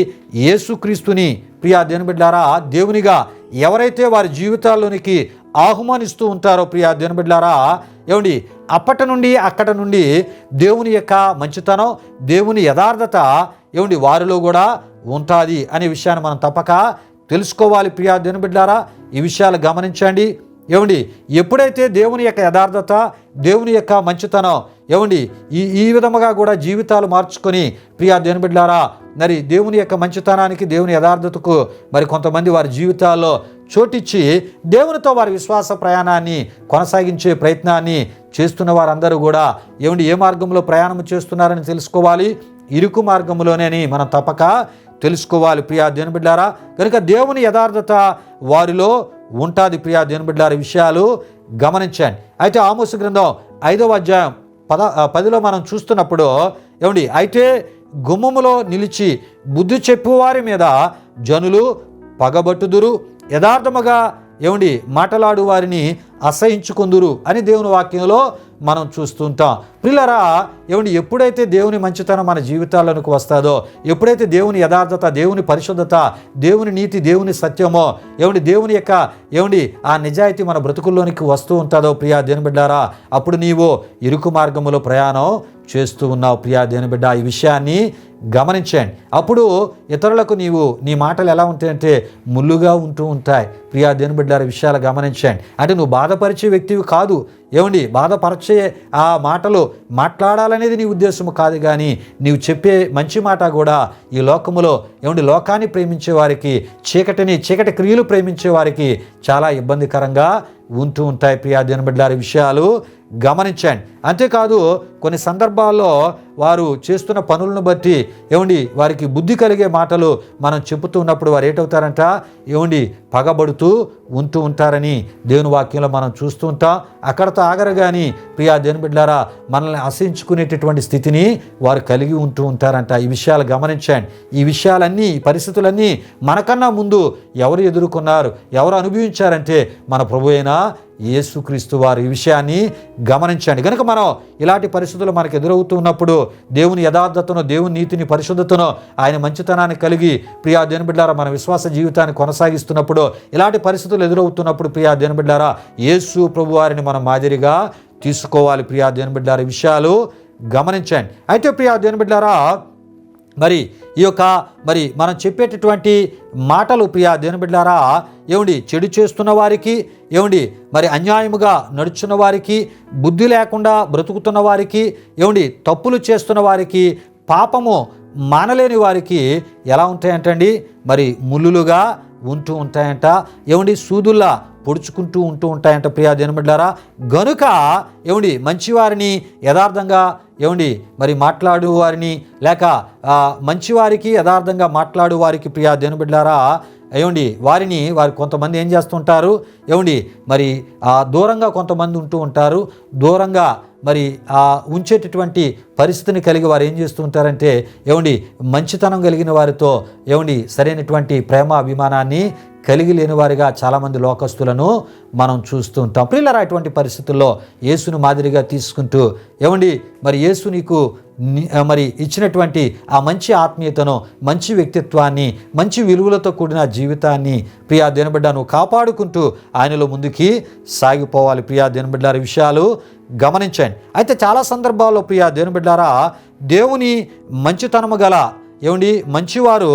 యేసుక్రీస్తుని ప్రియా దేవుని బిడ్డలారా దేవునిగా ఎవరైతే వారి జీవితాల్లోనికి ఆహ్వానిస్తూ ఉంటారో ప్రియా దేవుని బిడ్డలారా, అప్పటి నుండి అక్కడ నుండి దేవుని యొక్క మంచితనం, దేవుని యథార్థత వారిలో కూడా ఉంటుంది అనే విషయాన్ని మనం తప్పక తెలుసుకోవాలి. ప్రియా దేవుని బిడ్డలారా, ఈ విషయాలు గమనించండి. ఎప్పుడైతే దేవుని యొక్క యథార్థత, దేవుని యొక్క మంచితనం ఈ విధముగా కూడా జీవితాలు మార్చుకొని ప్రియా దేవుని బిడ్డలారా, మరి దేవుని యొక్క మంచితనానికి, దేవుని యథార్థతకు మరి కొంతమంది వారి జీవితాల్లో చోటిచ్చి దేవునితో వారి విశ్వాస ప్రయాణాన్ని కొనసాగించే ప్రయత్నాన్ని చేస్తున్న వారందరూ కూడా ఏ మార్గంలో ప్రయాణం చేస్తున్నారని తెలుసుకోవాలి. ఇరుకు మార్గంలోనే మనం తప్పక తెలుసుకోవాలి. ప్రియా దేవుని బిడ్డలారా, కనుక దేవుని యథార్థత వారిలో ఉంటుంది. ప్రియా దేవుని బిడ్డలారా, విషయాలు గమనించండి. అయితే ఆమోసు గ్రంథం 5వ అధ్యాయం 10లో మనం చూస్తున్నప్పుడు అయితే గుమ్మములో నిలిచి బుద్ధి చెప్పువారి మీద జనులు పగబట్టుదురు, యథార్థముగా మాటలాడు వారిని అసహించుకుందురు అని దేవుని వాక్యంలో మనం చూస్తుంటాం. ప్రియులారా, ఎప్పుడైతే దేవుని మంచితనం మన జీవితాల్లోకి వస్తుందో, ఎప్పుడైతే దేవుని యథార్థత, దేవుని పరిశుద్ధత, దేవుని నీతి, దేవుని సత్యమో దేవుని యొక్క ఆ నిజాయితీ మన బ్రతుకుల్లోనికి వస్తూ ఉంటుందో ప్రియా దేవుని బిడ్డారా, అప్పుడు నీవు ఇరుకు మార్గములో ప్రయాణం చేస్తూ ఉన్నావు. ప్రియా దేవుని బిడ్డ, ఈ విషయాన్ని గమనించండి. అప్పుడు ఇతరులకు నీ మాటలు ఎలా ఉంటాయంటే ముళ్ళుగా ఉంటూ ఉంటాయి. ప్రియా దేవుని బిడ్డలారా, విషయాలు గమనించండి. అంటే నువ్వు బాధపరిచే వ్యక్తివి కాదు, బాధపరిచే ఆ మాటలు మాట్లాడాలనేది నీ ఉద్దేశము కాదు. కానీ నీవు చెప్పే మంచి మాట కూడా ఈ లోకములో లోకాన్ని ప్రేమించే వారికి, చీకటి క్రియలు ప్రేమించే వారికి చాలా ఇబ్బందికరంగా ఉంటూ ఉంటాయి. ప్రియా దేవుని బిడ్డలారా, విషయాలు గమనించండి. అంతేకాదు కొన్ని సందర్భాల్లో వారు చేస్తున్న పనులను బట్టి వారికి బుద్ధి కలిగే మాటలు మనం చెబుతున్నప్పుడు వారు ఏటవుతారంట పగబడుతూ ఉంటూ ఉంటారని దేవుని వాక్యంలో మనం చూస్తూ ఉంటాం. అక్కడతో ఆగరు. కానీ ప్రియా దేవుని బిడ్డలారా, మనల్ని అసహించుకునేటటువంటి స్థితిని వారు కలిగి ఉంటూ ఉంటారంట. ఈ విషయాలు గమనించండి. ఈ విషయాలన్నీ, ఈ పరిస్థితులన్నీ మనకన్నా ముందు ఎవరు ఎదుర్కొన్నారు, ఎవరు అనుభవించారంటే మన ప్రభు అయిన యేసుక్రీస్తు వారు. ఈ విషయాన్ని గమనించండి. కనుక మనం ఇలాంటి పరిస్థితులు మనకు ఎదురవుతున్నప్పుడు దేవుని యథార్థతను, దేవుని నీతిని, పరిశుద్ధతను, ఆయన మంచితనాన్ని కలిగి ప్రియా దేవుని బిడ్డలారా మన విశ్వాస జీవితాన్ని కొనసాగిస్తున్నప్పుడు, ఇలాంటి పరిస్థితులు ఎదురవుతున్నప్పుడు ప్రియా దేవుని బిడ్డలారా యేసు ప్రభు వారిని మనం మాదిరిగా తీసుకోవాలి. ప్రియా దేవుని బిడ్డలారా, విషయాలు గమనించండి. అయితే ప్రియా దేవుని బిడ్డలారా, మరి ఈ యొక్క మనం చెప్పేటటువంటి మాటలు ప్రియా దేవుని బిడ్డలారా చెడు చేస్తున్న వారికి, మరి అన్యాయముగా నడుచున్న వారికి, బుద్ధి లేకుండా బ్రతుకుతున్న వారికి, తప్పులు చేస్తున్న వారికి, పాపము మానలేని వారికి ఎలా ఉంటాయంటండి, మరి ముళ్ళులుగా ఉంటూ ఉంటాయంట. సూదుల్లా పొడుచుకుంటూ ఉంటూ ఉంటాయంట ప్రియా దేవుని బిడ్డలారా. గనుక ఏమండి మంచివారిని యథార్థంగా ఏమండి మరి మాట్లాడు వారిని లేక మంచివారికి యథార్థంగా మాట్లాడు వారికి ప్రియా దేవుని బిడ్డలారా వారు కొంతమంది ఏం చేస్తుంటారు మరి దూరంగా కొంతమంది ఉంటూ ఉంటారు. దూరంగా మరి ఉంచేటటువంటి పరిస్థితిని కలిగి వారు ఏం చేస్తూ ఉంటారంటే మంచితనం కలిగిన వారితో సరైనటువంటి ప్రేమ అభిమానాన్ని కలిగి లేని వారిగా చాలామంది లోకస్తులను మనం చూస్తూ ఉంటాం. ప్రియులారా, అటువంటి పరిస్థితుల్లో యేసును మాదిరిగా తీసుకుంటూ మరి యేసు నీకు మరి ఇచ్చినటువంటి ఆ మంచి ఆత్మీయతను, మంచి వ్యక్తిత్వాన్ని, మంచి విలువలతో కూడిన జీవితాన్ని ప్రియా దేవుని బిడ్డ నువ్వు కాపాడుకుంటూ ఆయనలో ముందుకి సాగిపోవాలి. ప్రియా దేవుని బిడ్డలారా, విషయాలు గమనించండి. అయితే చాలా సందర్భాల్లో ప్రియా దేవుని బిడ్డలారా దేవుని మంచితనము గల మంచివారు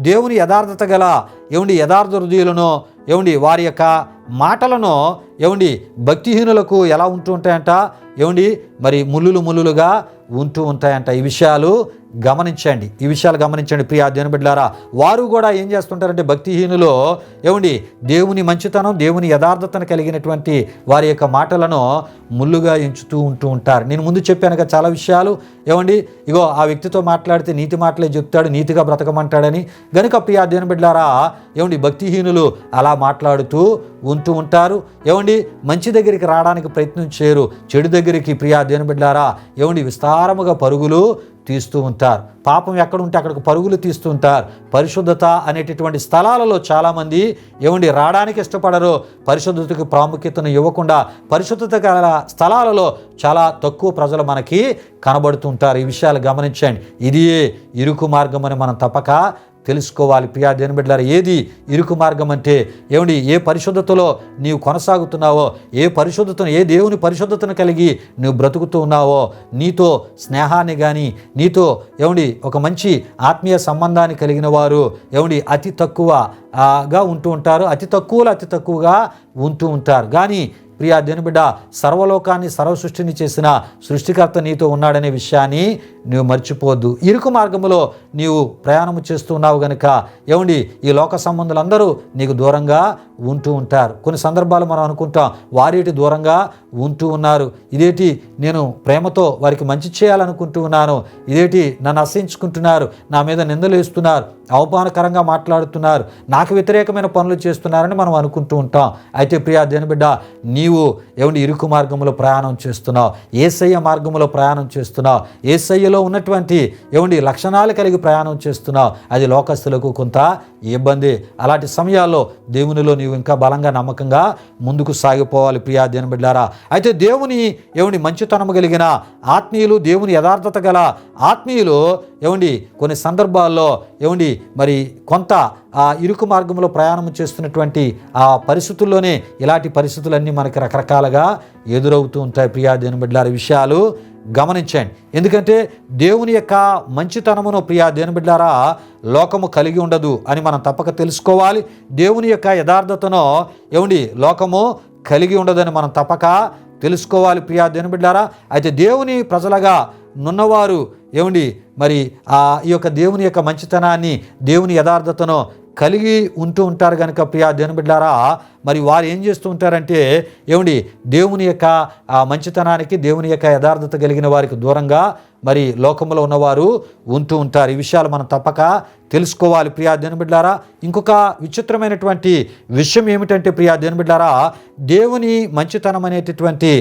దేవుని యథార్థత గల యథార్థ హృదయులను వారి యొక్క మాటలను భక్తిహీనులకు ఎలా ఉంటూ ఉంటాయంట మరి ముళ్ళులుగా ఉంటూ ఉంటాయంట. ఈ విషయాలు గమనించండి ప్రియా దేవుని బిడ్డలారా. వారు కూడా ఏం చేస్తుంటారంటే భక్తిహీనులు దేవుని మంచితనం, దేవుని యథార్థతను కలిగినటువంటి వారి యొక్క మాటలను ముళ్ళుగా ఎంచుతూ ఉంటూ ఉంటారు. నేను ముందు చెప్పానుగా చాలా విషయాలు ఇగో ఆ వ్యక్తితో మాట్లాడితే నీతి మాటలే చెప్తాడు, నీతిగా బ్రతకమంటాడని. గనుక ప్రియా దేవుని బిడ్డలారా భక్తిహీనులు అలా మాట్లాడుతూ ఉంటూ ఉంటారు. మంచి దగ్గరికి రావడానికి ప్రయత్నం చేయరు, చెడు దగ్గరికి ప్రియా దేవుని బిడ్డలారా విస్తారముగా పరుగులు తీస్తూ ఉంటారు. పాపం ఎక్కడ ఉంటే అక్కడికి పరుగులు తీస్తూ ఉంటారు. పరిశుద్ధత అనేటటువంటి స్థలాలలో చాలామంది రావడానికి ఇష్టపడరు. పరిశుద్ధతకు ప్రాముఖ్యతను ఇవ్వకుండా పరిశుద్ధత గల స్థలాలలో చాలా తక్కువ ప్రజలు మనకి కనబడుతుంటారు. ఈ విషయాలు గమనించండి. ఇది ఇరుకు మార్గం అని మనం తప్పక తెలుసుకోవాలి. ప్రియా దేవుని బిడ్డలారా, ఏది ఇరుకు మార్గం అంటే ఏ పరిశుద్ధతలో నీవు కొనసాగుతున్నావో, ఏ దేవుని పరిశుద్ధతను కలిగి నువ్వు బ్రతుకుతూ ఉన్నావో, నీతో స్నేహాన్ని కానీ నీతో ఒక మంచి ఆత్మీయ సంబంధాన్ని కలిగిన వారు అతి తక్కువగా ఉంటూ ఉంటారు, అతి తక్కువగా ఉంటూ ఉంటారు. కానీ ప్రియా దేవుని బిడ్డ, సర్వలోకాన్ని సర్వసృష్టిని చేసిన సృష్టికర్త నీతో ఉన్నాడనే విషయాన్ని నువ్వు మర్చిపోవద్దు. ఇరుకు మార్గంలో నీవు ప్రయాణం చేస్తున్నావు గనుక ఈ లోక సంబంధులందరూ నీకు దూరంగా ఉంటూ ఉంటారు. కొన్ని సందర్భాలు మనం అనుకుంటాం వారేటి దూరంగా ఉంటూ ఉన్నారు, ఇదేటి నేను ప్రేమతో వారికి మంచి చేయాలనుకుంటూ ఉన్నాను, ఇదేటి నన్ను అసహించుకుంటున్నారు, నా మీద నిందలు వేస్తున్నారు, అవమానకరంగా మాట్లాడుతున్నారు, నాకు వ్యతిరేకమైన పనులు చేస్తున్నారని మనం అనుకుంటూ ఉంటాం. అయితే ప్రియా దేవుని బిడ్డ, నీవు ఇరుకు మార్గంలో ప్రయాణం చేస్తున్నావు, యేసయ్య మార్గంలో ప్రయాణం చేస్తున్నావు, యేసయ్యలో ఉన్నటువంటి లక్షణాలు కలిగి ప్రయాణం చేస్తున్నావు. అది లోకస్తులకు కొంత ఇబ్బంది. అలాంటి సమయాల్లో దేవునిలో నీవు ఇంకా బలంగా నమ్మకంగా ముందుకు సాగిపోవాలి ప్రియా దేవుని బిడ్డలారా. అయితే దేవుని మంచితనము కలిగిన ఆత్మీయులు, దేవుని యథార్థత గల ఆత్మీయులు కొన్ని సందర్భాల్లో మరి కొంత ఇరుకు మార్గంలో ప్రయాణం చేస్తున్నటువంటి ఆ పరిస్థితుల్లోనే ఇలాంటి పరిస్థితులన్నీ మనకి రకరకాలుగా ఎదురవుతూ ఉంటాయి. ప్రియా దేవుని బిడ్డలారా, విషయాలు గమనించండి. ఎందుకంటే దేవుని యొక్క మంచితనమును ప్రియా దేవుని బిడ్డలారా లోకము కలిగి ఉండదు అని మనం తప్పక తెలుసుకోవాలి. దేవుని యొక్క యథార్థతను లోకము కలిగి ఉండదని మనం తప్పక తెలుసుకోవాలి ప్రియా దేవుని బిడ్డలారా. అయితే దేవుని ప్రజలుగా నున్నవారు మరి ఈ యొక్క దేవుని యొక్క మంచితనాన్ని, దేవుని యథార్థతను కలిగి ఉంటూ ఉంటారు కనుక ప్రియా దేవుని బిడ్డలారా మరి వారు ఏం చేస్తూ ఉంటారంటే దేవుని యొక్క మంచితనానికి, దేవుని యొక్క యథార్థత కలిగిన వారికి దూరంగా మరి లోకంలో ఉన్నవారు ఉంటూ ఉంటారు. ఈ విషయాలు మనం తప్పక తెలుసుకోవాలి ప్రియా దేవుని బిడ్డలారా. ఇంకొక విచిత్రమైనటువంటి విషయం ఏమిటంటే ప్రియా దేవుని బిడ్డలారా, దేవుని మంచితనం అనేటటువంటి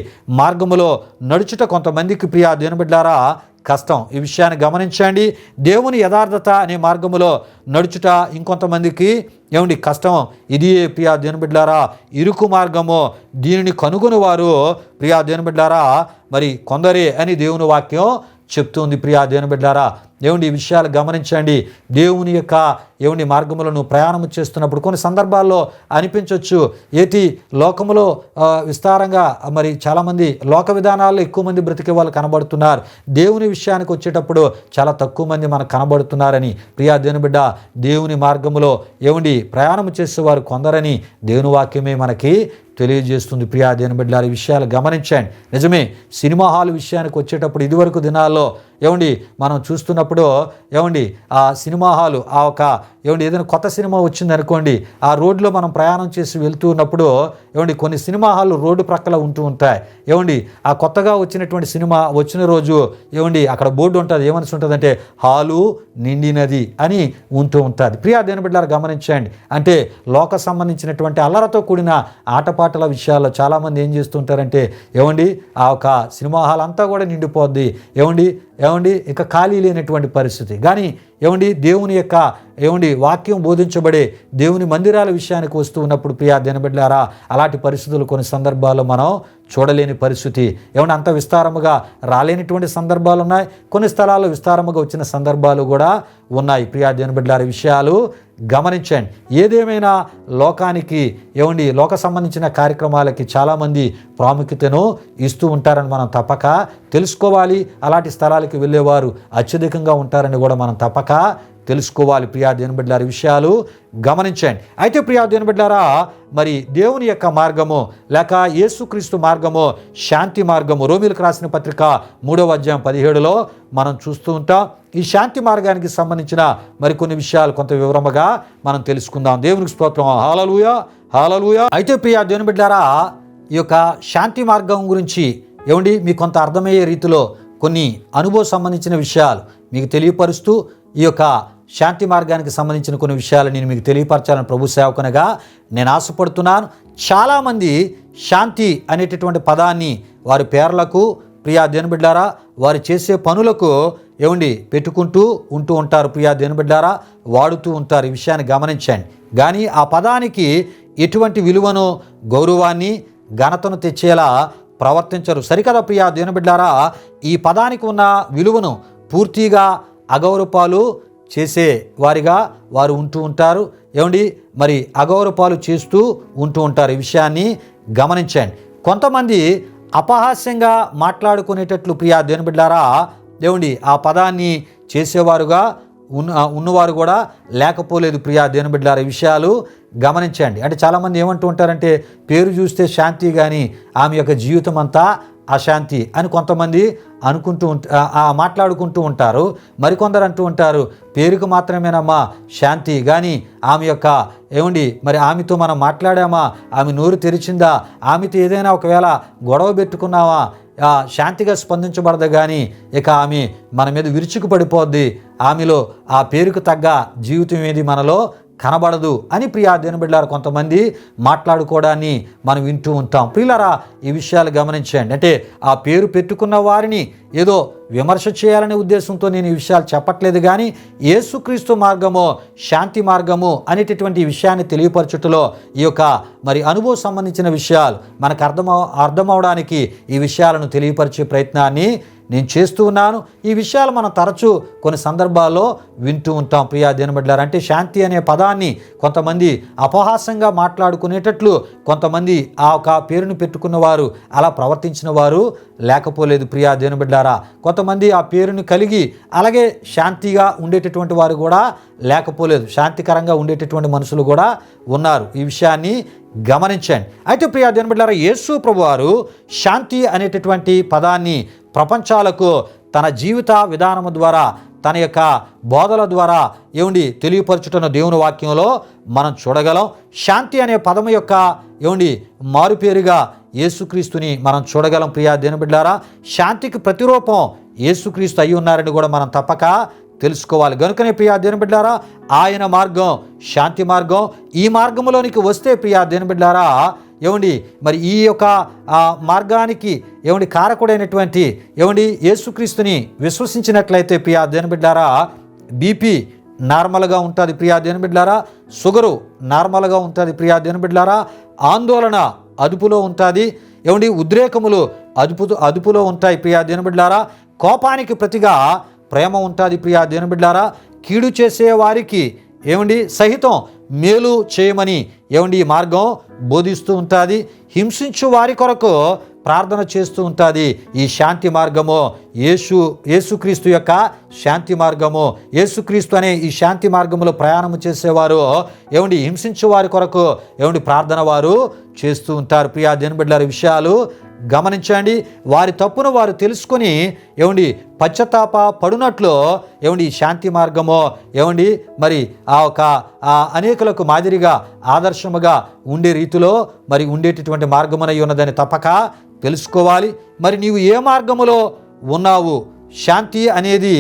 మార్గములో నడుచుట కొంతమందికి ప్రియా దేవుని బిడ్డలారా కష్టం. ఈ విషయాన్ని గమనించండి. దేవుని యథార్థత అనే మార్గములో నడుచుట ఇంకొంతమందికి కష్టం. ఇది ప్రియా దేవుని బిడ్డలారా ఇరుకు మార్గము. దీనిని కనుగొని వారు ప్రియా దేవుని బిడ్డలారా మరి కొందరే అని దేవుని వాక్యం చెప్తుంది. ప్రియా దేవుని బిడ్డలారా ఈ విషయాలు గమనించండి. దేవుని యొక్క మార్గములను ప్రయాణం చేస్తున్నప్పుడు కొన్ని సందర్భాల్లో అనిపించవచ్చు లోకములో విస్తారంగా మరి చాలామంది లోక విధానాల్లో ఎక్కువ మంది బ్రతికే వాళ్ళు కనబడుతున్నారు, దేవుని విషయానికి వచ్చేటప్పుడు చాలా తక్కువ మంది మనకు కనబడుతున్నారని ప్రియా దేవుని బిడ్డ దేవుని మార్గములో ప్రయాణం చేసేవారు కొందరని దేవుని వాక్యమే మనకి తెలియజేస్తుంది. ప్రియా దేవుని బిడ్డలారా, ఈ విషయాలు గమనించండి. నిజమే, సినిమా హాల్ విషయానికి వచ్చేటప్పుడు ఇదివరకు దినాల్లో మనం చూస్తున్నప్పుడు ఆ సినిమా హాలు ఏదైనా కొత్త సినిమా వచ్చింది అనుకోండి, ఆ రోడ్లో మనం ప్రయాణం చేసి వెళ్తూ ఉన్నప్పుడు ఏమండి కొన్ని సినిమా హాళ్ళు రోడ్డు ప్రక్కల ఉంటూ ఉంటాయి. ఏమండి ఆ కొత్తగా వచ్చినటువంటి సినిమా వచ్చిన రోజు ఏమండి అక్కడ బోర్డు ఉంటుంది, ఏమని ఉంటుందంటే హాలు నిండినది అని ఉంటూ ఉంటుంది. ప్రియా దేవుని బిడ్డలారా గమనించండి. అంటే లోక సంబంధించినటువంటి అల్లరతో కూడిన ఆటపాటల విషయాల్లో చాలామంది ఏం చేస్తుంటారంటే ఏమండి ఆ ఒక సినిమా హాల్ అంతా కూడా నిండిపోద్ది, ఏమండి ఇక ఖాళీ లేనటువంటి పరిస్థితి. కానీ ఏమండి దేవుని యొక్క వాక్యం బోధించబడే దేవుని మందిరాల విషయానికి వస్తూ ఉన్నప్పుడు ప్రియా దేవుని బిడ్డలారా అలాంటి పరిస్థితులు కొన్ని సందర్భాల్లో మనం చూడలేని పరిస్థితి. అంత విస్తారముగా రాలేనటువంటి సందర్భాలు ఉన్నాయి, కొన్ని స్థలాల్లో విస్తారముగా వచ్చిన సందర్భాలు కూడా ఉన్నాయి. ప్రియా దేవుని బిడ్డలారా విషయాలు గమనించండి. ఏదేమైనా లోకానికి లోక సంబంధించిన కార్యక్రమాలకి చాలామంది ప్రాముఖ్యతను ఇస్తూ ఉంటారని మనం తప్పక తెలుసుకోవాలి. అలాంటి స్థలాలకు వెళ్ళేవారు అత్యధికంగా ఉంటారని కూడా మనం తప్పక తెలుసుకోవాలి. ప్రియా దేవుని బిడ్డలారా విషయాలు గమనించండి. అయితే ప్రియా దేవుని బిడ్డలారా మరి దేవుని యొక్క మార్గము లేక యేసుక్రీస్తు మార్గము శాంతి మార్గము రోమీయులకు రాసిన పత్రిక 3వ అధ్యాయం 17లో మనం చూస్తూ ఉంటాం. ఈ శాంతి మార్గానికి సంబంధించిన మరికొన్ని విషయాలు కొంత వివరముగా మనం తెలుసుకుందాం. దేవునికి స్తోత్రం. హల్లెలూయా హల్లెలూయా. అయితే ప్రియా దేవుని బిడ్డలారా ఈ యొక్క శాంతి మార్గం గురించి మీకు కొంత అర్థమయ్యే రీతిలో కొన్ని అనుభవ సంబంధించిన విషయాలు మీకు తెలియపరుస్తూ ఈ యొక్క శాంతి మార్గానికి సంబంధించిన కొన్ని విషయాలు నేను మీకు తెలియపరచాలని ప్రభు సేవకునిగా నేను ఆశపడుతున్నాను. చాలామంది శాంతి అనేటటువంటి పదాన్ని వారి పేర్లకు ప్రియా దేవుని బిడ్డలారా వారు చేసే పనులకు పెట్టుకుంటూ ఉంటూ ఉంటారు. ప్రియా దేవుని బిడ్డలారా వాడుతూ ఉంటారు. ఈ విషయాన్ని గమనించండి. కానీ ఆ పదానికి ఎటువంటి విలువను గౌరవాన్ని ఘనతను తెచ్చేలా ప్రవర్తించరు. సరికదా ప్రియా దేవుని బిడ్డలారా ఈ పదానికి ఉన్న విలువను పూర్తిగా అగౌరపాలు చేసే వారిగా వారు ఉంటూ ఉంటారు. మరి అగౌరపాలు చేస్తూ ఉంటూ ఉంటారు. ఈ విషయాన్ని గమనించండి. కొంతమంది అపహాస్యంగా మాట్లాడుకునేటట్లు ప్రియా దేవుని బిడ్డలారా ఆ పదాన్ని చేసేవారుగా ఉన్నవారు కూడా లేకపోలేదు. ప్రియా దేవుని బిడ్డలారా ఈ విషయాలు గమనించండి. అంటే చాలామంది ఏమంటూ ఉంటారంటే పేరు చూస్తే శాంతి కానీ ఆమె యొక్క జీవితం అంతా అశాంతి అని కొంతమంది మాట్లాడుకుంటూ ఉంటారు. మరికొందరు అంటూ ఉంటారు పేరుకు మాత్రమేనమ్మా శాంతి, కానీ ఆమె యొక్క మరి ఆమెతో మనం మాట్లాడామా, ఆమె నోరు తెరిచిందా, ఆమెతో ఏదైనా ఒకవేళ గొడవ పెట్టుకున్నావా శాంతిగా స్పందించబడదు, కానీ ఇక ఆమె మన మీద విరుచుకు పడిపోద్ది, ఆమెలో ఆ పేరుకు తగ్గ జీవితం ఏది మనలో కనబడదు అని ప్రియా దేవుని బిడ్డలారా కొంతమంది మాట్లాడుకోవడాన్ని మనం వింటూ ఉంటాం. ప్రియులారా ఈ విషయాలు గమనించండి. అంటే ఆ పేరు పెట్టుకున్న వారిని ఏదో విమర్శ చేయాలనే ఉద్దేశంతో నేను ఈ విషయాలు చెప్పట్లేదు, కానీ యేసుక్రీస్తు మార్గము శాంతి మార్గము అనేటటువంటి ఈ విషయాన్ని తెలియపరచుటలో ఈ యొక్క మరి అనుభవం సంబంధించిన విషయాలు మనకు అర్థమవడానికి ఈ విషయాలను తెలియపరిచే ప్రయత్నాన్ని నేను చేస్తూ ఉన్నాను. ఈ విషయాలు మనం తరచూ కొన్ని సందర్భాల్లో వింటూ ఉంటాం. ప్రియా దేవుని బిడ్డలారా అంటే శాంతి అనే పదాన్ని కొంతమంది అపహాస్యంగా మాట్లాడుకునేటట్లు కొంతమంది ఆ ఒక పేరును పెట్టుకున్న వారు అలా ప్రవర్తించిన వారు లేకపోలేదు. ప్రియా దేవుని బిడ్డలారా కొంతమంది ఆ పేరును కలిగి అలాగే శాంతిగా ఉండేటటువంటి వారు కూడా లేకపోలేదు. శాంతికరంగా ఉండేటటువంటి మనుషులు కూడా ఉన్నారు. ఈ విషయాన్ని గమనించండి. అయితే ప్రియా దేవుని బిడ్డలారా యేసు ప్రభువారు శాంతి అనేటటువంటి పదాన్ని ప్రపంచాలకు తన జీవిత విధానము ద్వారా తన యొక్క బోధల ద్వారా తెలియపరచుతున్న దేవుని వాక్యంలో మనం చూడగలం. శాంతి అనే పదము యొక్క మారుపేరుగా యేసుక్రీస్తుని మనం చూడగలం. ప్రియా దేవుని బిడ్డలారా శాంతికి ప్రతిరూపం యేసుక్రీస్తు అయి ఉన్నారని కూడా మనం తప్పక తెలుసుకోవాలి. గనుకనే ప్రియా దేవుని బిడ్డలారా ఆయన మార్గం శాంతి మార్గం. ఈ మార్గంలోనికి వస్తే ప్రియా దేవుని బిడ్డలారా మరి ఈ యొక్క మార్గానికి కారకుడైనటువంటి యేసుక్రీస్తుని విశ్వసించినట్లయితే ప్రియా దేవుని బిడ్డలారా బీపీ నార్మల్గా ఉంటుంది. ప్రియా దేవుని బిడ్డలారా షుగరు నార్మల్గా ఉంటుంది. ప్రియా దేవుని బిడ్డలారా ఆందోళన అదుపులో ఉంటుంది. ఉద్రేకములు అదుపులో ఉంటాయి. ప్రియా దేవుని బిడ్డలారా కోపానికి ప్రతిగా ప్రేమ ఉంటుంది. ప్రియా దేవుని బిడ్డలారా కీడు చేసే వారికి సహితం మేలు చేయమని ఈ మార్గం బోధిస్తూ ఉంటుంది. హింసించు వారి కొరకు ప్రార్థన చేస్తూ ఉంటుంది. ఈ శాంతి మార్గము యేసుక్రీస్తు యొక్క శాంతి మార్గము. యేసుక్రీస్తు అనే ఈ శాంతి మార్గములో ప్రయాణము చేసేవారు హింసించు వారి కొరకు ప్రార్థన వారు చేస్తూ ఉంటారు. ప్రియా దేవుని బిడ్డలారా విషయాలు గమనించండి. వారి తప్పును వారు తెలుసుకొని ఏమండి పశ్చాత్తాప పడునట్లు ఏమండి శాంతి మార్గమో ఏమండి మరి అనేకులకు మాదిరిగా ఆదర్శముగా ఉండే రీతిలో మరి ఉండేటటువంటి మార్గమునై ఉన్నదని తప్పక తెలుసుకోవాలి. మరి నీవు ఏ మార్గములో ఉన్నావు? శాంతి అనేది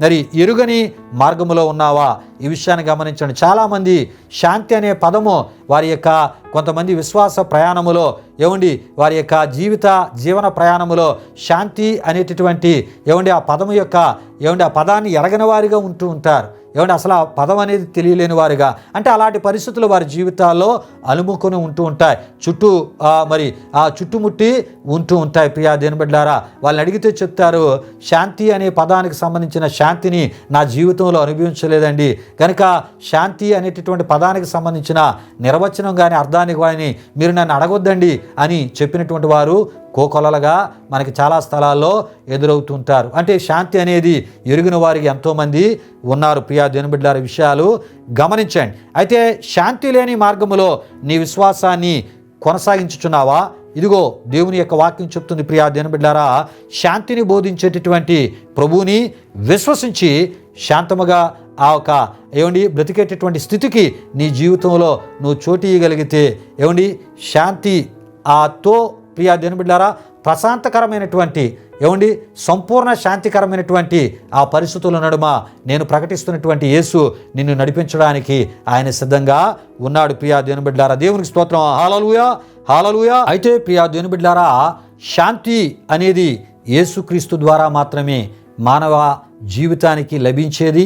మరి ఎరుగని మార్గములో ఉన్నావా? ఈ విషయాన్ని గమనించండి. చాలామంది శాంతి అనే పదము వారి యొక్క కొంతమంది విశ్వాస ప్రయాణములో ఏమండి వారి యొక్క జీవన ప్రయాణములో శాంతి అనేటటువంటి ఏమండి ఆ పదము యొక్క ఏమండి ఆ పదాన్ని ఎరగని వారిగా ఉంటూ ఉంటారు. ఏమంటే అసలు ఆ పదం అనేది తెలియలేని వారుగా, అంటే అలాంటి పరిస్థితులు వారి జీవితాల్లో అలుముకొని ఉంటూ ఉంటాయి, చుట్టుముట్టి ఉంటూ ఉంటాయి. ప్రియా దేవుని బిడ్డలారా, వాళ్ళని అడిగితే చెప్తారు, శాంతి అనే పదానికి సంబంధించిన శాంతిని నా జీవితంలో అనుభవించలేదండి, కనుక శాంతి అనేటటువంటి పదానికి సంబంధించిన నిర్వచనం కానీ అర్థాన్ని కానీ మీరు నన్ను అడగొద్దండి అని చెప్పినటువంటి వారు కోకొలలుగా మనకి చాలా స్థలాల్లో ఎదురవుతుంటారు. అంటే శాంతి అనేది ఎరిగిన వారికి ఎంతోమంది ఉన్నారు. ప్రియా దేవుని బిడ్డలారా, విషయాలు గమనించండి. అయితే శాంతి లేని మార్గములో నీ విశ్వాసాన్ని కొనసాగించుచున్నావా? ఇదిగో దేవుని యొక్క వాక్యం చెప్తుంది. ప్రియా దేవుని బిడ్డలారా, శాంతిని బోధించేటటువంటి ప్రభువుని విశ్వసించి శాంతముగా బ్రతికేటటువంటి స్థితికి నీ జీవితంలో నువ్వు చోటు ఇవ్వగలిగితే శాంతి ప్రియా దేవుని బిడ్డలారా, ప్రశాంతకరమైనటువంటి సంపూర్ణ శాంతికరమైనటువంటి ఆ పరిస్థితుల నడుమ నేను ప్రకటిస్తున్నటువంటి యేసు నిన్ను నడిపించడానికి ఆయన సిద్ధంగా ఉన్నాడు. ప్రియా దేవుని బిడ్డలారా, దేవునికి స్తోత్రం. హల్లెలూయా, హల్లెలూయా. అయితే ప్రియా దేవుని బిడ్డలారా, శాంతి అనేది యేసుక్రీస్తు ద్వారా మాత్రమే మానవ జీవితానికి లభించేది,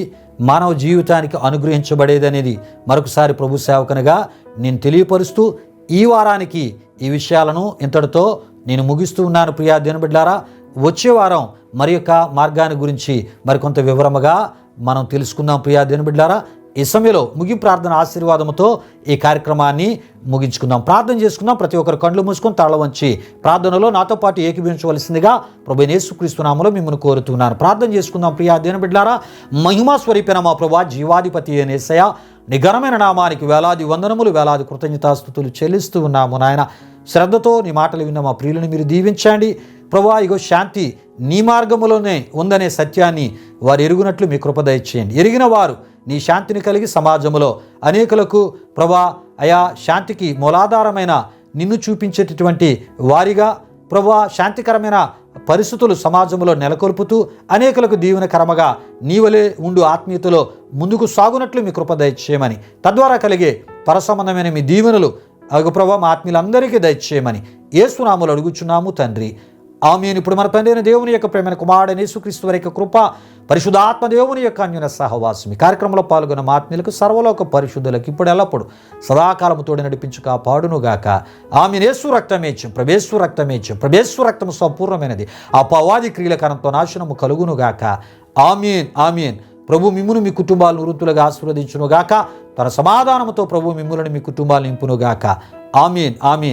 మానవ జీవితానికి అనుగ్రహించబడేది అనేది మరొకసారి ప్రభు సేవకునిగా నేను తెలియపరుస్తూ ఈ వారానికి ఈ విషయాలను ఇంతటితో నేను ముగిస్తూ ఉన్నాను. ప్రియా దేవుని బిడ్డలారా, వచ్చే వారం మరి యొక్క మార్గాన్ని గురించి మరికొంత వివరముగా మనం తెలుసుకుందాం. ప్రియా దేవుని బిడ్డలారా, ఈ సమయంలో ముగింపు ప్రార్థన ఆశీర్వాదంతో ఈ కార్యక్రమాన్ని ముగించుకుందాం. ప్రార్థన చేసుకుందాం. ప్రతి ఒక్కరు కళ్ళు మూసుకొని తాళ వంచి ప్రార్థనలో నాతో పాటు ఏకీభవించవలసిందిగా ప్రభువైన యేసుక్రీస్తు నామములో మిమ్మల్ని కోరుతున్నాను. ప్రార్థన చేసుకుందాం. ప్రియా దేవుని బిడ్డలారా, మహిమా స్వరూపైన మా ప్రభువా, జీవాధిపతి అయిన యేసయ్య, నీ ఘనమైన నామానికి వేలాది వందనములు, వేలాది కృతజ్ఞతాస్తుతులు చెల్లిస్తూ ఉన్నాము. నాయన, శ్రద్ధతో నీ మాటలు విన్న మా ప్రియులను మీరు దీవించండి. ప్రభువా, ఇగో శాంతి నీ మార్గములోనే ఉందనే సత్యాన్ని వారు ఎరుగునట్లు మీ కృప దయచేయండి. ఎరిగిన వారు నీ శాంతిని కలిగి సమాజంలో అనేకులకు ప్రభువా అయా శాంతికి మూలాధారమైన నిన్ను చూపించేటటువంటి వారిగా ప్రభువా శాంతికరమైన పరిస్థితులు సమాజంలో నెలకొల్పుతూ అనేకులకు దీవెనకరముగా నీవలే ఉండు ఆత్మీయతలో ముందుకు సాగునట్లు మీ కృప దయచేయమని, తద్వారా కలిగే పరసంబంధమైన మీ దీవెనలు ప్రభువా మా ఆత్మీయులందరికీ దయచేయమని యేసు నామములో అడుగుచున్నాము తండ్రి, ఆమేన్. ఇప్పుడు మన తండ్రి అయిన దేవుని యొక్క ప్రేమైన కుమారుడైన యేసుక్రీస్తు వారి యొక్క కృప, పరిశుద్ధాత్మ దేవుని యొక్క అన్యోన్య సహవాసం, ఈ కార్యక్రమంలో పాల్గొన్న మా ఆత్మీయులకు సర్వలోక పరిశుద్ధులకు ఇప్పుడు ఎల్లప్పుడు సదాకాలము తోడు నడిపించు కాపాడునుగాక. ఆమేన్. యేసు రక్తమేచ్యం, ప్రభేశ్వర రక్తమేచ్యం, ప్రభేశ్వర రక్తము సంపూర్ణమైనది, అపవాది క్రియల కారణంతో నాశనము కలుగునుగాక. ఆమేన్, ఆమేన్. ప్రభు మిమ్మును మీ కుటుంబాలను వృత్తులుగా ఆశీర్వదించునుగాక. తన సమాధానముతో ప్రభు మిమ్ములను మీ కుటుంబాలను నింపునుగాక. ఆమేన్, ఆమేన్.